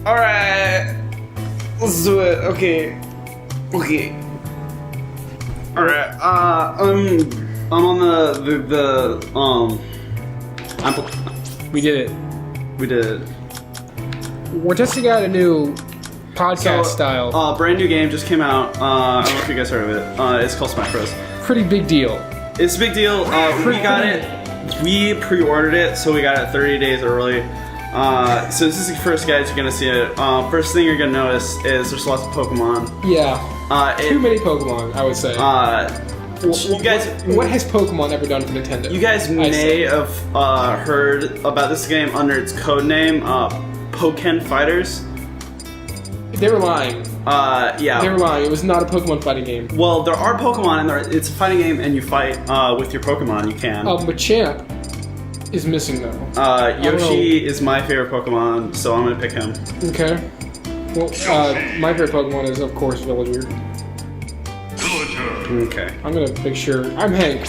Alright. Let's do it. Okay. Alright. I'm on We did it. We did it. We're testing out a new podcast style. Brand new game just came out. I don't know if you guys heard of it. It's called Smash Bros. Pretty big deal. It's a big deal. We got it. We pre-ordered it, so we got it 30 days early. So this is the first guys you're gonna see it. First thing you're gonna notice is there's lots of Pokemon. Yeah. Too many Pokemon, I would say. You guys, what has Pokemon ever done for Nintendo? You guys may have heard about this game under its code name, Pokken Fighters. They were lying. Yeah. They were lying. It was not a Pokemon fighting game. Well, there are Pokemon, and it's a fighting game, and you fight with your Pokemon. You can. Machamp is missing though. Yoshi is my favorite Pokemon, so I'm gonna pick him. Okay. Well, my favorite Pokemon is, of course, Villager. Okay. I'm gonna make sure. I'm Hank.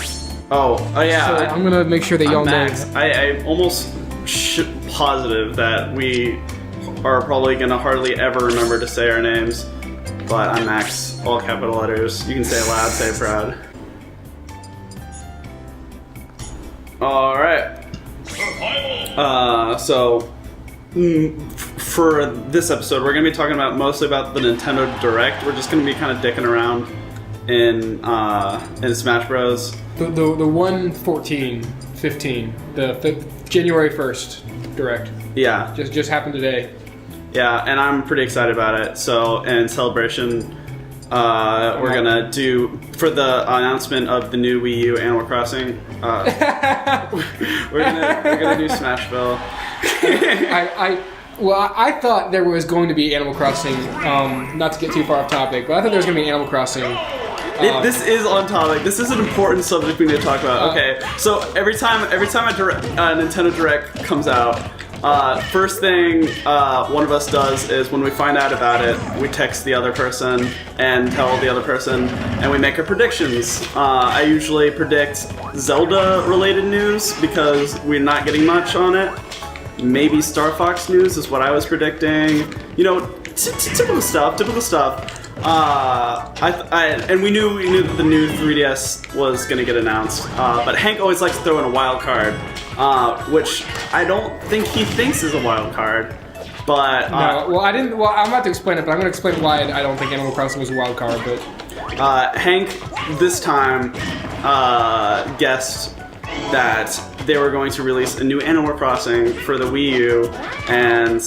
Oh yeah. So I'm gonna make sure that y'all know. Max. I'm almost positive that we are probably gonna hardly ever remember to say our names, but I'm Max, all capital letters. You can say it loud, say it proud. All right. For this episode, we're gonna be talking mostly about the Nintendo Direct. We're just gonna be kind of dicking around in Smash Bros. The 1/14/15, the January 1st Direct. Yeah. Just happened today. Yeah, and I'm pretty excited about it. So, in celebration, we're gonna do, for the announcement of the new Wii U Animal Crossing, we're gonna do Smashville. I thought there was going to be Animal Crossing, not to get too far off topic, but I thought there was going to be Animal Crossing. This is on topic. This is an important subject we need to talk about. Okay, so every time a Nintendo Direct comes out, first thing one of us does is when we find out about it, we text the other person and tell the other person, and we make our predictions. I usually predict Zelda-related news because we're not getting much on it. Maybe Star Fox news is what I was predicting. You know, typical stuff. And we knew that the new 3DS was gonna get announced. But Hank always likes to throw in a wild card, which I don't think he thinks is a wild card. But no, well, I didn't. Well, I'm about to explain it, but I'm gonna explain why I don't think Animal Crossing was a wild card. But Hank this time guessed that they were going to release a new Animal Crossing for the Wii U and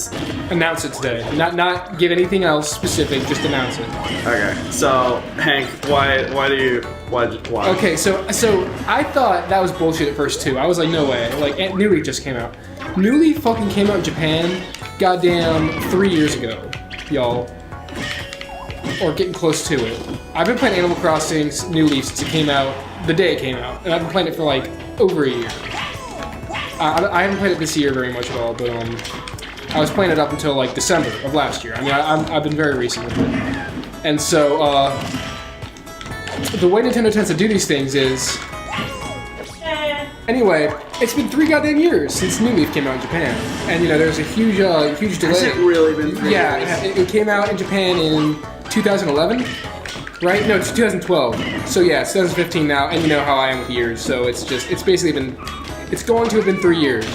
announce it today. Not give anything else specific, just announce it. Okay. So Hank, why? Okay, so I thought that was bullshit at first too. I was like, no way. Like, New Leaf just came out. New Leaf fucking came out in Japan, goddamn 3 years ago, y'all. Or getting close to it. I've been playing Animal Crossing New Leaf since it came out, the day it came out, and I've been playing it for like over a year. I haven't played it this year very much at all, but I was playing it up until like December of last year. I mean, I've been very recent with it. And so, the way Nintendo tends to do these things is... Anyway, it's been 3 goddamn years since New Leaf came out in Japan. And, you know, there's a huge delay. Has it really been 3 years? Yeah, it came out in Japan in 2011, right? No, it's 2012. So yeah, it's 2015 now, and you know how I am with years, so it's basically been, it's going to have been 3 years.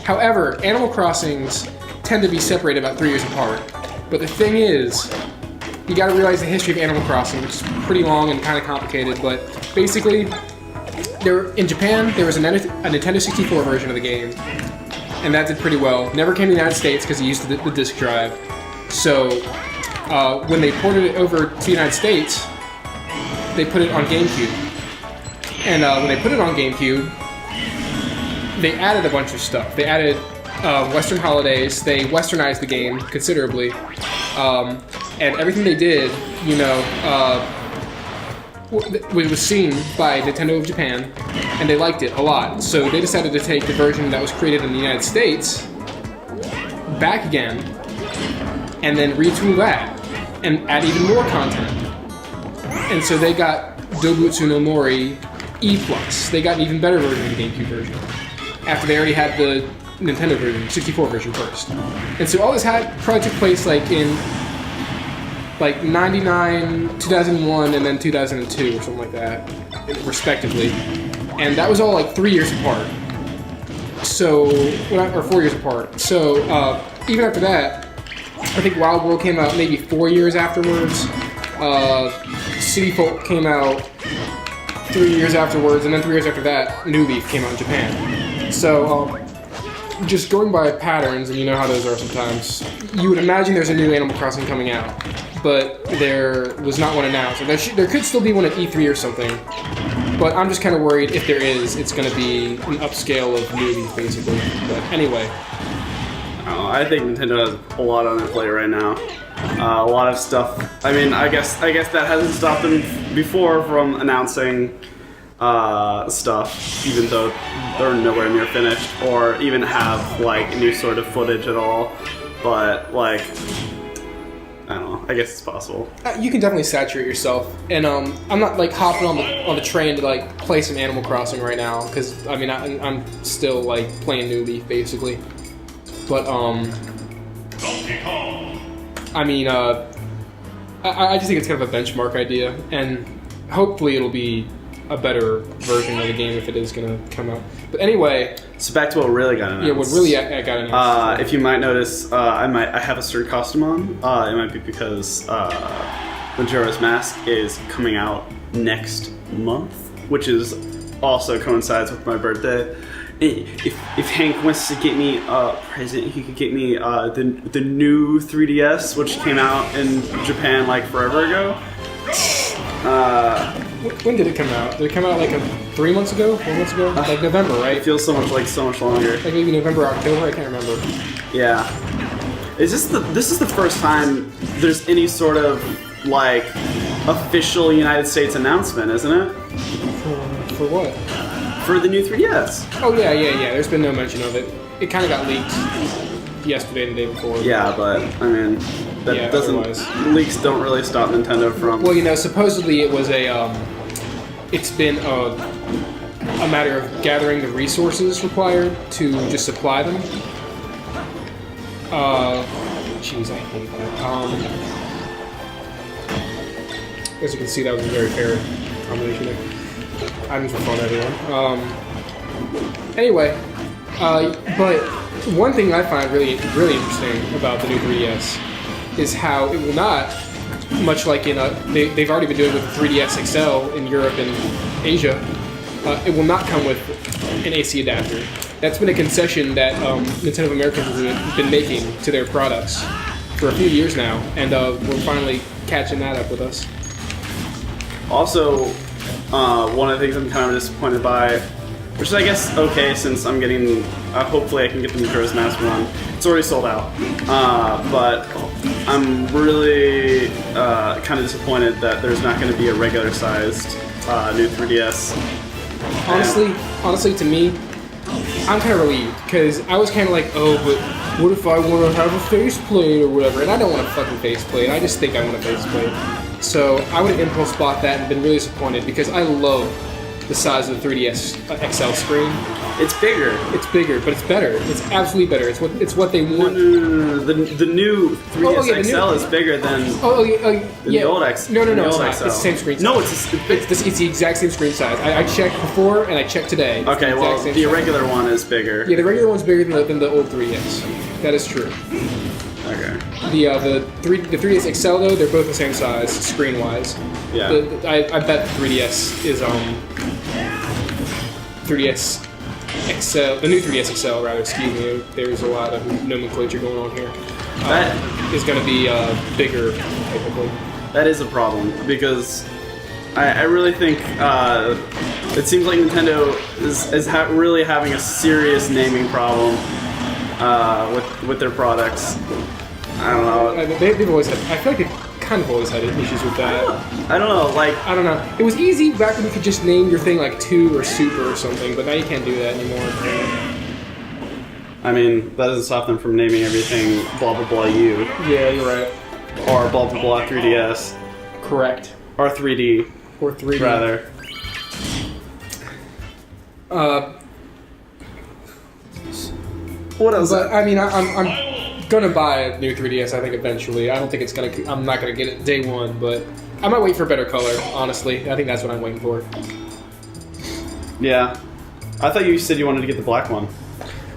However, Animal Crossings tend to be separated about 3 years apart. But the thing is, you gotta realize the history of Animal Crossing, which is pretty long and kind of complicated, but basically, in Japan, there was a Nintendo 64 version of the game, and that did pretty well. Never came to the United States because it used the disk drive. So, when they ported it over to the United States, they put it on GameCube. And when they put it on GameCube, they added a bunch of stuff. They added Western holidays. They westernized the game considerably. And everything they did, you know, was seen by Nintendo of Japan, and they liked it a lot. So they decided to take the version that was created in the United States back again, and then retool that, and add even more content. And so they got Dobutsu no Mori E+. They got an even better version of the GameCube version. After they already had the Nintendo version, 64 version first. And so all this probably took place like in like 99, 2001, and then 2002 or something like that, respectively. And that was all like 3 years apart. So, or 4 years apart. So even after that, I think Wild World came out maybe 4 years afterwards. City Folk came out 3 years afterwards, and then 3 years after that, New Leaf came out in Japan. So, just going by patterns, and you know how those are sometimes, you would imagine there's a new Animal Crossing coming out, but there was not one announced. There could still be one at E3 or something, but I'm just kind of worried if there is, it's going to be an upscale of New Leaf, basically. But anyway. I think Nintendo has a lot on their plate right now. A lot of stuff. I mean, I guess that hasn't stopped them before from announcing stuff, even though they're nowhere near finished, or even have like new sort of footage at all. But like, I don't know. I guess it's possible. You can definitely saturate yourself, and I'm not like hopping on the train to like play some Animal Crossing right now, because I mean I'm still like playing New Leaf basically. But I mean I just think it's kind of a benchmark idea, and hopefully it'll be a better version of the game if it is gonna come out. But anyway, so back to what really got announced. Yeah, what really got announced. If you might notice, I have a certain costume on. It might be because Majora's Mask is coming out next month, which is also coincides with my birthday. If Hank wants to get me a present, he could get me the new 3DS, which came out in Japan like forever ago. When did it come out? Did it come out like 3 months ago? 4 months ago? Like November, right? It feels so much longer. Like maybe November, October. I can't remember. Yeah. This is the first time there's any sort of like official United States announcement, isn't it? For what? For the new 3DS. Oh yeah. There's been no mention of it. It kind of got leaked yesterday and the day before. Yeah, but I mean, that doesn't. Otherwise. Leaks don't really stop Nintendo from. Well, you know, supposedly it was it's been a matter of gathering the resources required to just supply them. Jeez, I hate that. As you can see, that was a very fair combination there. Items were fun, everyone. Anyway, but one thing I find really interesting about the new 3DS is how it will not, much like in they've already been doing with the 3DS XL in Europe and Asia, it will not come with an AC adapter. That's been a concession that Nintendo of America has been making to their products for a few years now, and we're finally catching that up with us. Also, one of the things I'm kind of disappointed by, which is I guess okay since I'm getting, hopefully I can get the Majora's Mask one. It's already sold out, but I'm really kind of disappointed that there's not going to be a regular sized new 3DS. Honestly, to me, I'm kind of relieved, because I was kind of like, oh, but what if I want to have a faceplate or whatever? And I don't want a fucking faceplate. I just think I want a faceplate. So I would have impulse bought that and been really disappointed, because I love the size of the 3DS XL screen. It's bigger. It's bigger, but it's better. It's absolutely better. It's what they want. No. The new 3DS XL is bigger than the old XL. No, it's not. It's the same screen size. No, it's the exact same screen size. I checked before and I checked today. Okay, well, the regular one is bigger. Yeah, the regular one's bigger than the old 3DS. That is true. Okay. The 3DS XL though, they're both the same size screen wise. Yeah. I bet the 3DS is 3DS XL, the new 3DS XL rather. Excuse me. There's a lot of nomenclature going on here. That is going to be bigger, typically. That is a problem, because I really think it seems like Nintendo is really having a serious naming problem with their products. I don't know. They've always had. I feel like they've kind of always had issues with that. I don't know. Like, I don't know. It was easy back when you could just name your thing like 2 or Super or something, but now you can't do that anymore. I mean, that doesn't stop them from naming everything blah blah blah U. Yeah, you're right. Or blah blah blah 3DS. Correct. Or 3D. Or 3D. Rather. What else? But I mean, I'm gonna buy a new 3DS. I think eventually. I don't think it's gonna. I'm not gonna get it day one, but I might wait for better color. Honestly, I think that's what I'm waiting for. Yeah. I thought you said you wanted to get the black one.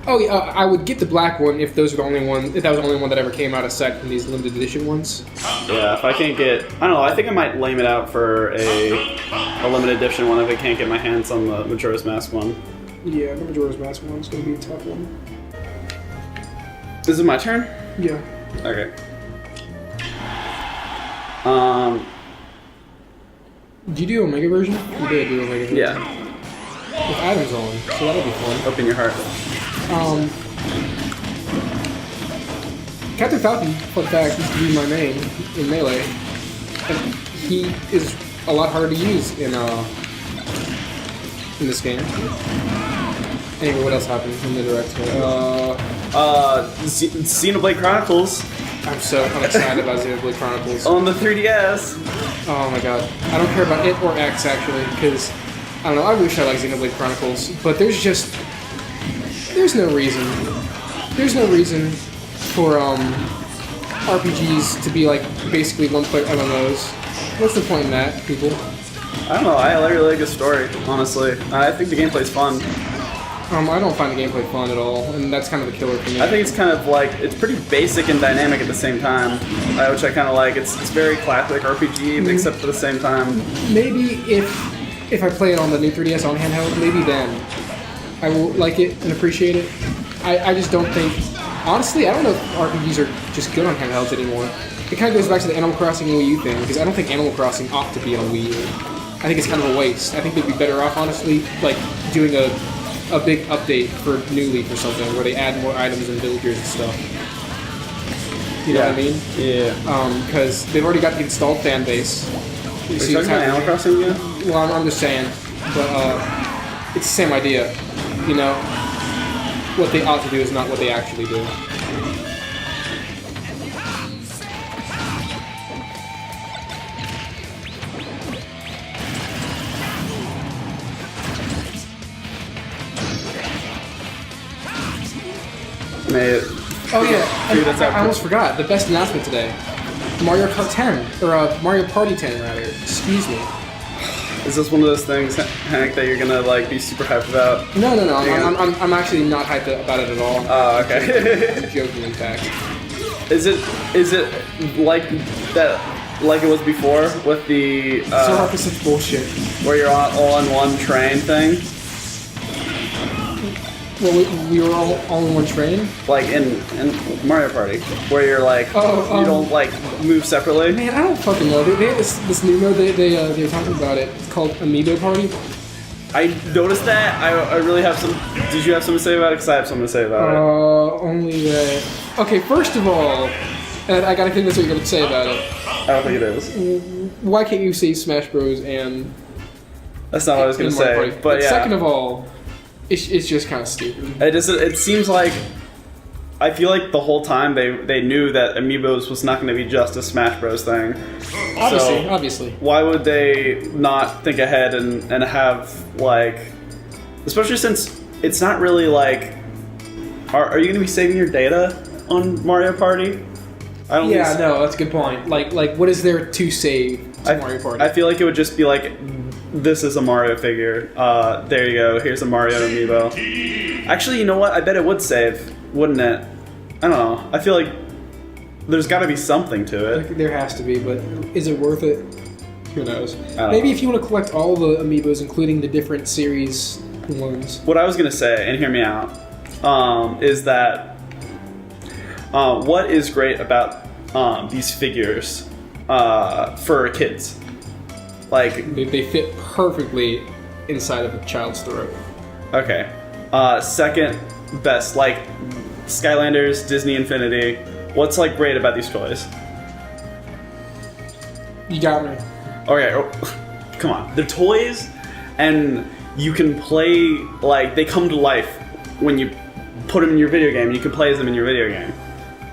Oh yeah, I would get the black one if those were the only one. If that was the only one that ever came out aside from these limited edition ones. Yeah, if I can't get, I don't know. I think I might lame it out for a limited edition one if I can't get my hands on the Majora's Mask one. Yeah, the Majora's Mask one's gonna be a tough one. Is it my turn? Yeah. Okay. Did you do Omega version? You did do Omega version. Yeah. With items on, so that'll be fun. Open your heart. Captain Falcon, fun fact, used to be my main in Melee. And he is a lot harder to use in this game. Anyway, what else happened in the direct? Xenoblade Chronicles I'm so unexcited about Xenoblade Chronicles. on the 3DS. Oh my god. I don't care about it or X, actually, because, I don't know, I wish I liked Xenoblade Chronicles, but there's no reason. There's no reason for, RPGs to be, like, basically one-player MMOs. What's the point in that, people? I don't know. I really like the story, honestly. I think the gameplay's fun. I don't find the gameplay fun at all, and that's kind of the killer for me. I think it's kind of like, it's pretty basic and dynamic at the same time, which I kind of like. It's very classic RPG, except for the same time. Maybe if I play it on the new 3DS on handheld, maybe then I will like it and appreciate it. I just don't think... Honestly, I don't know if RPGs are just good on handhelds anymore. It kind of goes back to the Animal Crossing and Wii U thing, because I don't think Animal Crossing ought to be on Wii U. I think it's kind of a waste. I think they'd be better off, honestly, like, doing a big update for New Leaf or something, where they add more items and villagers and stuff. You know what I mean? Yeah. Because they've already got the installed fan base. Are you talking about Animal Crossing again? Well, I'm just saying, but it's the same idea. You know, what they ought to do is not what they actually do. Oh yeah, Dude, that's I almost forgot the best announcement today. Mario Kart 10, or Mario Party 10 rather. Excuse me. Is this one of those things, Hank, that you're gonna like be super hyped about? No. I'm actually not hyped about it at all. Oh, okay. I'm joking, in fact. Is it like that, like it was before with the Zoroark is such bullshit. where you're all on one train thing? Well, we were all in one train. Like in Mario Party, where you're like, you don't like move separately. Man, I don't fucking know. They have this new mode. They're talking about it. It's called Amiibo Party. I noticed that. I really have some. Did you have something to say about it? Because I have something to say about it. Only that. Okay, first of all, and I gotta think that's what you're gonna say about it. I don't think it is. Why can't you say Smash Bros. And That's not what I was gonna and Mario say. Party? But yeah, Second of all, it's just kind of stupid. it seems like. I feel like the whole time they knew that Amiibos was not going to be just a Smash Bros. Thing. Obviously. Why would they not think ahead and have, like... Especially since it's not really, like... Are you going to be saving your data on Mario Party? I don't Yeah, think no, that's a good point. Like, what is there to save to Mario Party? I feel like it would just be like, this is a Mario figure. There you go. Here's a Mario Amiibo. Actually, you know what? I bet it would save, wouldn't it? I don't know. I feel like there's got to be something to it. There has to be, but is it worth it? Who knows? know. Maybe if you want to collect all the Amiibos, including the different series ones. What I was going to say, and hear me out, is that what is great about these figures for kids? Like, They fit perfectly inside of a child's throat. okay. Second best, like Skylanders, Disney Infinity. What's like great about these toys? You got me. Okay, come on. They're toys, and you can play, like, they come to life when you put them in your video game. You can play as them in your video game.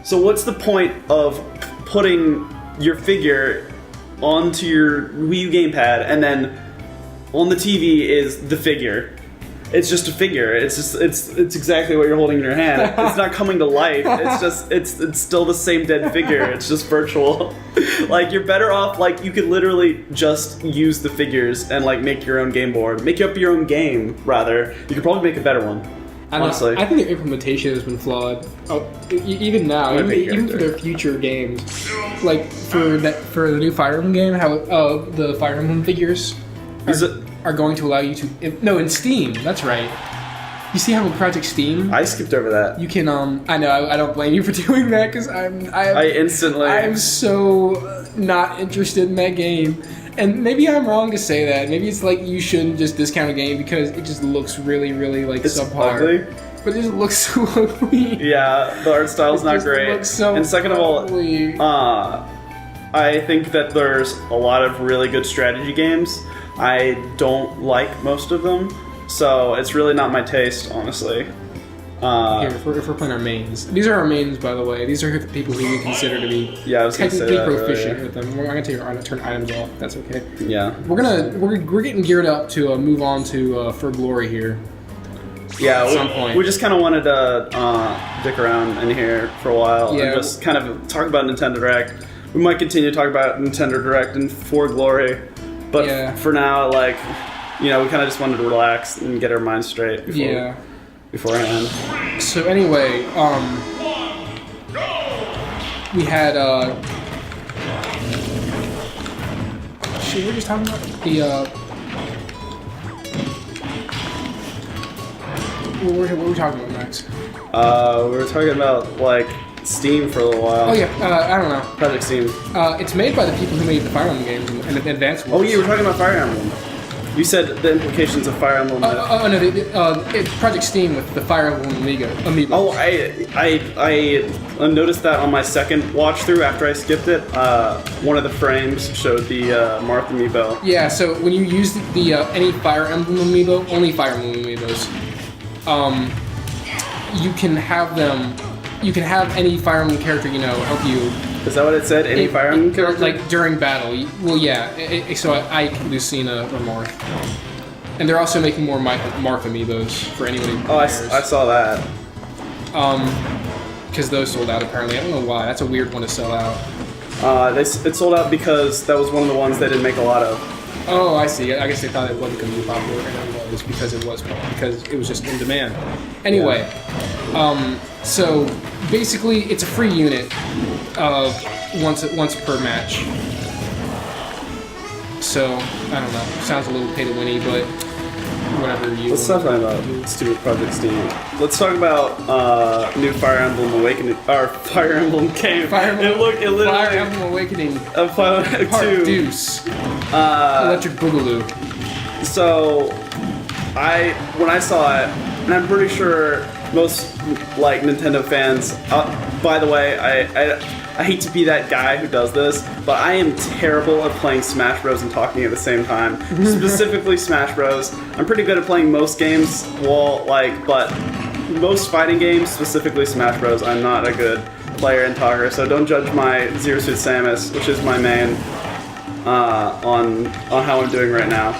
So what's the point of putting your figure onto your Wii U gamepad, and then on the TV is the figure? it's just a figure. It's exactly what you're holding in your hand. It's not coming to life. It's still the same dead figure. It's just virtual. Like, you're better off, like, you could literally just use the figures and, like, make your own game board. Make up your own game, rather. You could probably make a better one. Honestly. I think the implementation has been flawed. Oh, even now, even for their future games, like for the new Fire Emblem game, how the Fire Emblem figures are going to allow you to in Steam. That's right. You see how in Project Steam? I skipped over that. You can I know I don't blame you for doing that because I'm so not interested in that game. And maybe I'm wrong to say that. Maybe it's like you shouldn't just discount a game because it just looks really, really like it's subpar. Ugly. But it just looks so ugly. Yeah, the art style's not great. Looks so and second ugly. of all, I think that there's a lot of really good strategy games. I don't like most of them, so it's really not my taste, honestly. Here, if we're playing our mains. These are our mains, by the way. These are the people who we consider to be technically proficient with them. I'm gonna turn items off. That's okay. Yeah. We're getting geared up to move on to For Glory here. Yeah. At some point. We just kind of wanted to dick around in here for a while and just kind of talk about Nintendo Direct. We might continue to talk about Nintendo Direct and For Glory, but for now, like, we kind of just wanted to relax and get our minds straight. Beforehand. So anyway, we had shit, we're just talking about what were we talking about next? We were talking about like Steam for a little while. Oh yeah, I don't know. Project Steam. It's made by the people who made the Fire Emblem games and Advance Wars. Oh yeah, we're talking about Fire Emblem. You said the implications of Fire Emblem. No, it's Project Steam with the Fire Emblem amiibo. Oh, I noticed that on my second watch through after I skipped it. One of the frames showed the Marth amiibo. Yeah, so when you use the any Fire Emblem amiibo, only Fire Emblem amiibos, you can have them. You can have any Fire Emblem character help you. Is that what it said? Any Fire Emblem character? Like during battle. Well, yeah. So Ike, Lucina, or Marth. And they're also making more Marth amiibos for anybody who cares. I saw that. Because those sold out apparently. I don't know why. That's a weird one to sell out. It sold out because that was one of the ones they didn't make a lot of. Oh, I see. I guess they thought it wasn't going to be popular, and it was because it was just in demand. Anyway, so basically, it's a free unit of once per match. So I don't know. Sounds a little pay to winny, but whatever you. Let's stop talking about stupid Project Steam. Let's talk about new Fire Emblem Awakening, or Fire Emblem game. Fire Emblem Awakening. Part 2. Deuce. Electric Boogaloo. So, when I saw it, and I'm pretty sure most like Nintendo fans. By the way, I hate to be that guy who does this, but I am terrible at playing Smash Bros. And talking at the same time. Specifically Smash Bros. I'm pretty good at playing most games, but most fighting games, specifically Smash Bros. I'm not a good player and talker, so don't judge my Zero Suit Samus, which is my main, on how I'm doing right now.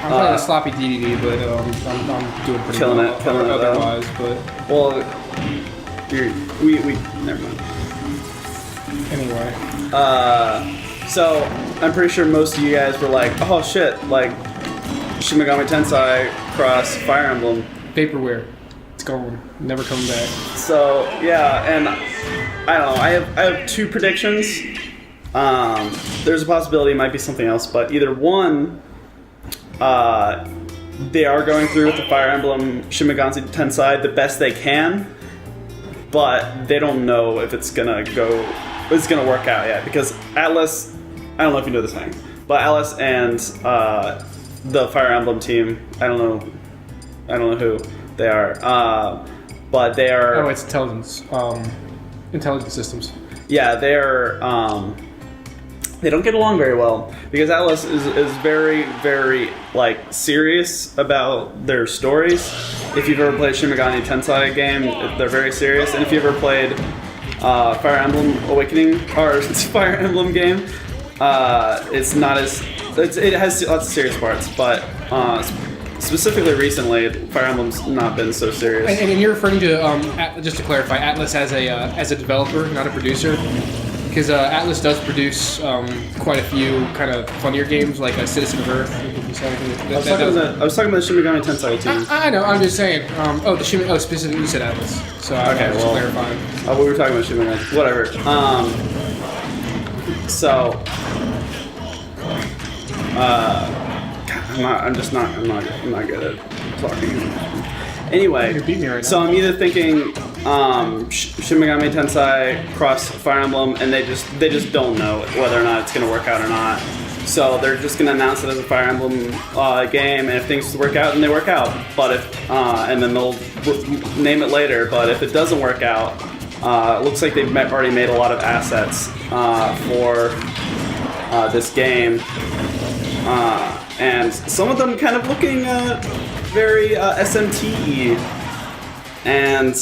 I'm playing a sloppy DDD, but I'm doing pretty killing well. It otherwise, but well, we never mind. Anyway, so I'm pretty sure most of you guys were like, oh shit, like Shin Megami Tensei cross Fire Emblem. Vaporware, it's gone, never coming back. So yeah, and I don't know. I have two predictions. There's a possibility it might be something else, but either one, they are going through with the Fire Emblem Shin Megami Tensei the best they can, but they don't know if it's gonna work out yet, because Atlas, I don't know if you know this thing, but Atlas and the Fire Emblem team, I don't know who they are, but they are. Oh, it's intelligence systems. Yeah, they're. They don't get along very well, because Atlas is very, very like serious about their stories. If you've ever played Shin Megami Tensei game, they're very serious. And if you ever played Fire Emblem Awakening or Fire Emblem game, it's not as it has lots of serious parts, but specifically recently, Fire Emblem's not been so serious. And you're referring to just to clarify, Atlas as a developer, not a producer, because Atlas does produce quite a few kind of funnier games like Citizen of Earth. I was talking about Shin Megami Tensei 2. I know. I'm just saying. Specifically you said Atlas. So I was just clarifying. We were talking about Shin Megami. Whatever. I'm not good at talking. Anyway, You're beating me right now. so I'm either thinking Shin Megami Tensei cross Fire Emblem, and they just don't know whether or not it's gonna work out or not. So they're just gonna announce it as a Fire Emblem game, and if things work out, then they work out. But if and then they'll name it later. But if it doesn't work out, it looks like they've already made a lot of assets for this game. And some of them kind of looking very SMT-y. And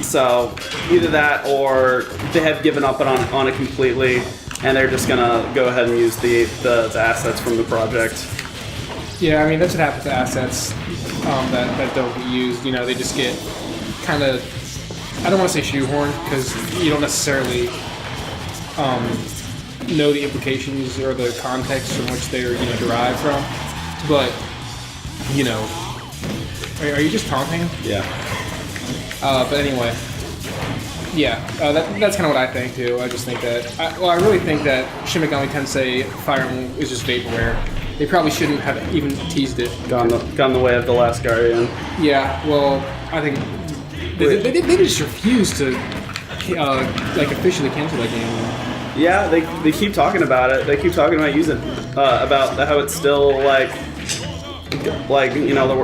so either that or they have given up on it completely, and they're just gonna go ahead and use the assets from the project. Yeah, I mean that's what happens to assets that don't get used. You know, they just get kind of, I don't want to say shoehorned because you don't necessarily know the implications or the context from which they're derived from. But are you just taunting? Yeah. But anyway, yeah, that's kind of what I think too. I just think that I really think that Shin Megami Tensei Fire Emblem is just vaporware. They probably shouldn't have even teased it. Gone the way of The Last Guardian. Yeah, well, I think they just refuse to officially cancel that game. Yeah, they keep talking about it. They keep talking about using about how it's still they're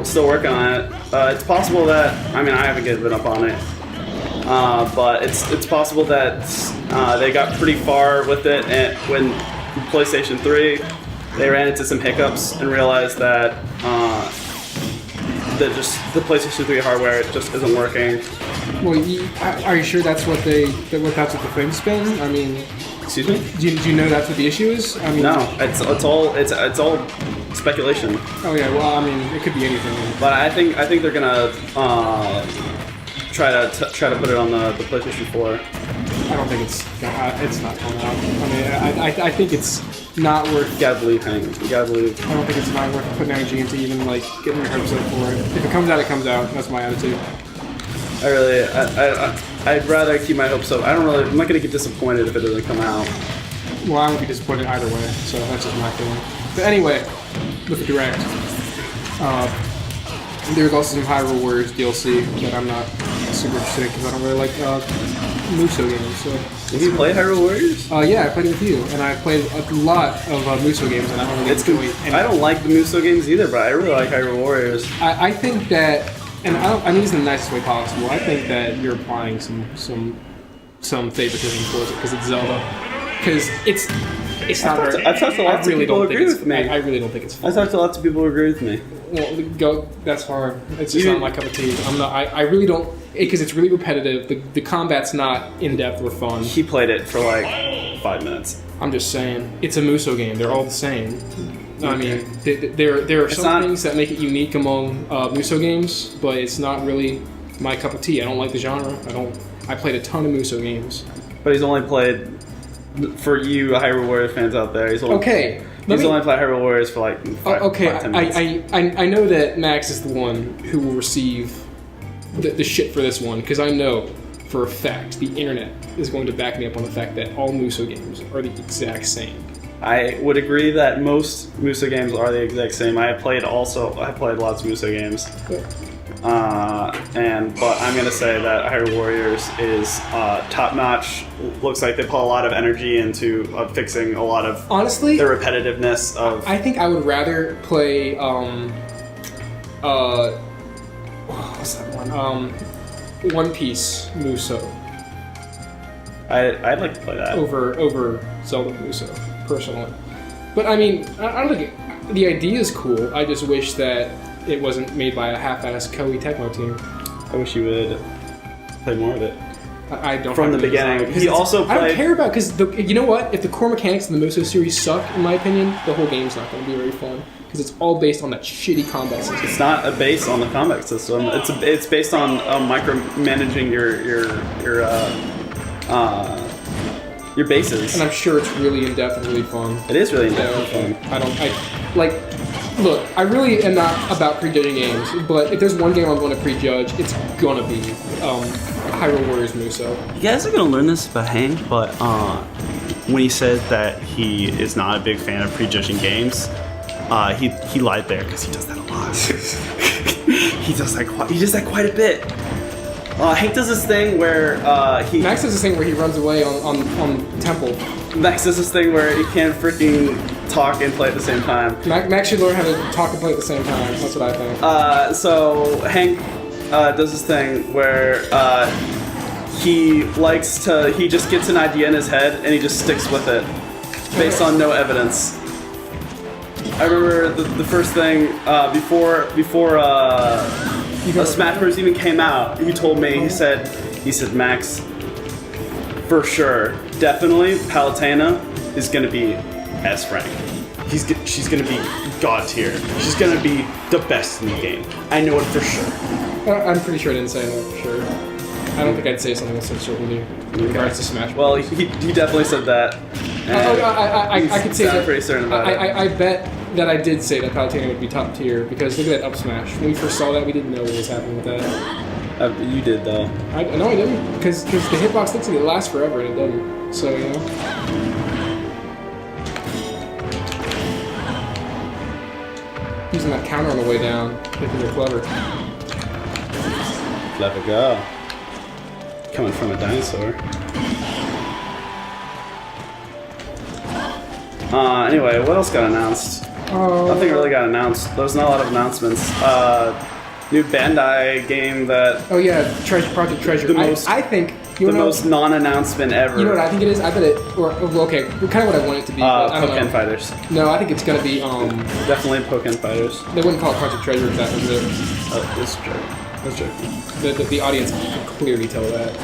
still working on it. It's possible that I haven't given up on it, but it's possible that they got pretty far with it, and when PlayStation 3 they ran into some hiccups and realized that the PlayStation 3 hardware just isn't working. Well, are you sure that's what that's what the thing's been? I mean, excuse me? Do you know that's what the issue is? I mean, no, it's all speculation. Oh yeah, well, I mean, it could be anything. But I think they're gonna try to put it on the PlayStation 4. I don't think it's not coming out. I mean, I think it's not worth. You gotta believe, Hank. You gotta believe. I don't think it's not worth putting energy into even getting your hopes up for it. If it comes out, it comes out. That's my attitude. I'd rather keep my hopes up. I'm not gonna get disappointed if it doesn't come out. Well, I would be disappointed either way, so that's just my feeling. But anyway, with the Direct, there's also some Hyrule Warriors DLC that I'm not super interested in because I don't really like Musou games. So. Have you played Hyrule Warriors? Yeah, I played it with you, and I played a lot of Musou games, and I don't really enjoy it. I don't like the Musou games either, but I really like Hyrule Warriors. I think that, and I mean this in the nicest way possible. I think that you're applying some favoritism towards it because it's Zelda. Because it's not very. I've talked to lots of people who agree with me. I really don't think it's fun. I've talked to lots of people who agree with me. Well, that's hard. It's just not my cup of tea. I really don't, because it's really repetitive. The combat's not in depth or fun. He played it for 5 minutes. I'm just saying, it's a Musou game. They're all the same. I mean, there are some things that make it unique among Musou games, but it's not really my cup of tea. I don't like the genre. I played a ton of Musou games. But he's only played, for you Hyrule Warriors fans out there, he's only played Hyrule Warriors for 5-10 minutes. I know that Max is the one who will receive the shit for this one, because I know for a fact the internet is going to back me up on the fact that all Musou games are the exact same. I would agree that most Musou games are the exact same. I played lots of Musou games. But I'm gonna say that Hyrule Warriors is top notch. Looks like they put a lot of energy into fixing a lot of honestly the repetitiveness of. I think I would rather play what's that one? One Piece Musou. I'd like to play that over Zelda Musou personally. But I mean, I don't think the idea is cool. I just wish that it wasn't made by a half-assed Koei Tecmo team. I wish you would play more of it. I don't from have the good design, beginning. 'cause He it's- also I don't played. care about because you know what? If the core mechanics in the Musou series suck, in my opinion, the whole game's not going to be very fun because it's all based on that shitty combat system. It's not a base on the combat system. It's based on micromanaging your bases. And I'm sure it's really in depth and really fun. It is really Yeah, in-depth and fun. Look, I really am not about prejudging games, but if there's one game I'm going to prejudge, it's gonna be Hyrule Warriors Musou. You guys are gonna learn this about Hank, but when he said that he is not a big fan of prejudging games, he lied there because he does that a lot. He does that quite a bit. Hank does this thing where Max does this thing where he runs away on Temple. Max does this thing where he can't freaking talk and play at the same time. Max should learn how to talk and play at the same time. That's what I think. So Hank does this thing where he just gets an idea in his head and he just sticks with it based on no evidence. I remember the first thing before Smash Bros. Even came out. He told me, he said Max, for sure, definitely Palutena is gonna be S rank. She's gonna be god tier. She's gonna be the best in the game. I know it for sure. I'm pretty sure I didn't say that for sure. I don't think I'd say something so certainly in regards to Smash. Well, he definitely said that. I could say that. I'm pretty certain about it. I bet that I did say that Palutena would be top tier because look at that up smash. When we first saw that, we didn't know what was happening with that. You did though. No, I didn't because the hitbox looks like it lasts forever and it doesn't. So you know. Using that counter on the way down, thinking they're clever. Clever girl. Coming from a dinosaur. Anyway, what else got announced? Nothing really got announced. There was not a lot of announcements. New Bandai game that Oh yeah, Project Treasure. I think the most non-announcement ever. You know what I think it is? I bet it. Okay, kind of what I want it to be. But I don't Pokken know. Fighters. No, I think it's gonna be. Definitely Pokken Fighters. They wouldn't call it Project Treasure if that was it. Oh, it's true. That's true. The audience can clearly tell that.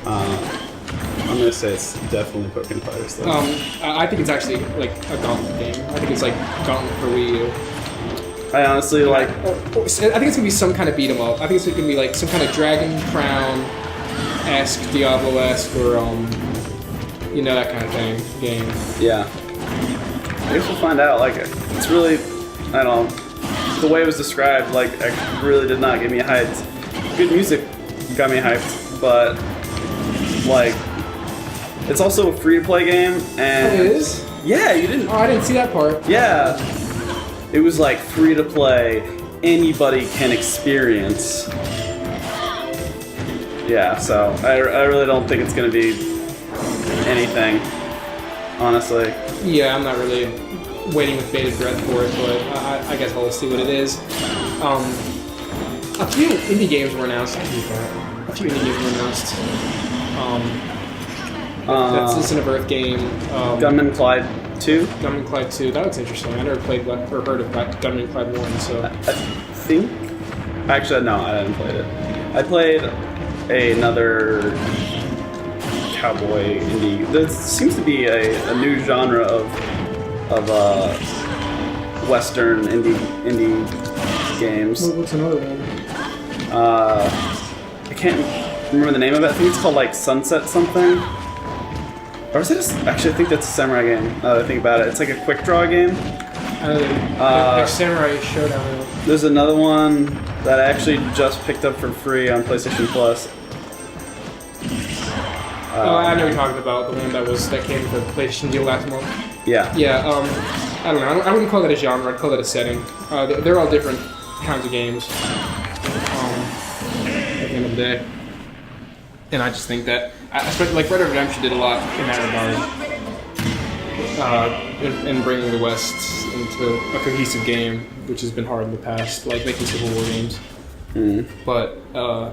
I'm gonna say it's definitely Pokken Fighters though. I think it's actually like a Gauntlet game. I think it's like Gauntlet for Wii U. I honestly like. I think it's gonna be some kind of beat 'em up. I think it's gonna be like some kind of Dragon Crown-esque, Diablo-esque, or you know, that kind of thing game. Yeah. I guess we'll find out. Like, it's really, I don't know. The way it was described, like, it really did not get me hyped. Good music got me hyped, but like, it's also a free-to-play game, and It is? yeah, you didn't. Oh, I didn't see that part. Yeah, it was like free-to-play. Anybody can experience. Yeah, so I really don't think it's gonna be anything, honestly. Yeah, I'm not really waiting with bated breath for it, but I guess I'll see what it is. A few indie games were announced. A few indie games were announced. That Citizen of Earth game. Gunman Clyde 2. Gunman Clyde 2. That looks interesting. I never played or heard of Gunman Clyde 1, so. I think. Actually, no, I didn't play it. I played another cowboy indie. There seems to be a new genre of Western indie games. What's another one? I can't remember the name of it. I think it's called like Sunset something. Or is it actually, I think that's a samurai game, now that I think about it. It's like a quick draw game. Like Samurai Showdown. There's another one that I actually just picked up for free on PlayStation Plus. I know what you're talking about, the one that came with the PlayStation deal last month. Yeah. Yeah, I don't know. I wouldn't call that a genre. I'd call that a setting. They're all different kinds of games. At the end of the day, and I just think that, especially like Red Dead Redemption did a lot in that regard, in bringing the West into a cohesive game, which has been hard in the past, like making Civil War games. But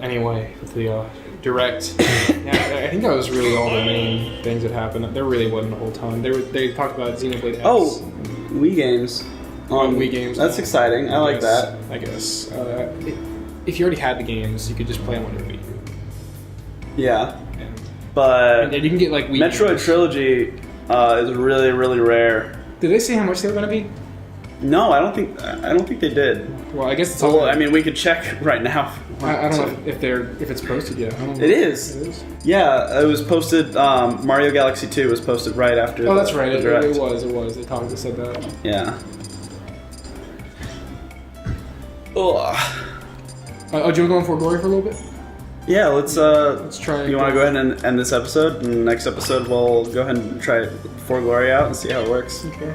anyway, with the Direct, yeah, I think that was really all the main things that happened. There really wasn't the whole time. They talked about Xenoblade X. Oh, Wii games. On Wii games. That's exciting. I like that. I guess. If you already had the games, you could just play them on your Wii. Yeah. And But you can get like Wii Metroid games. Trilogy is really, really rare. Did they say how much they were gonna be? No, I don't think they did. Well, I guess it's all. Well, I mean, we could check right now. I don't know if it's posted yet. I don't know. It is. It is. Yeah, it was posted. Mario Galaxy 2 was posted right after. Oh, that's right. the It Direct. was. They said that. Yeah. Ugh. Do you want to go on For Glory for a little bit? Yeah, let's try. You want to go ahead and end this episode? And next episode, we'll go ahead and try For Glory out and see how it works. Okay.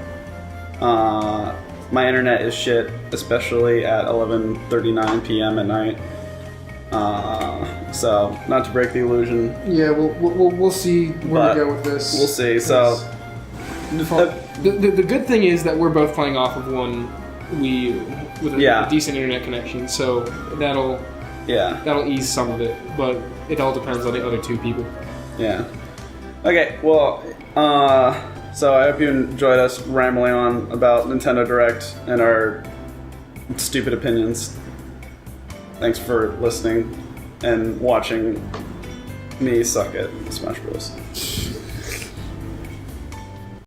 My internet is shit, especially at 11:39 p.m. at night. So, not to break the illusion, Yeah, we'll see where But we go with this. we'll see. So, The good thing is that we're both playing off of one Wii with a Yeah. decent internet connection, so that'll ease some of it. But it all depends on the other two people. yeah. Okay, well, so I hope you enjoyed us rambling on about Nintendo Direct and our stupid opinions. Thanks for listening and watching me suck at Smash Bros.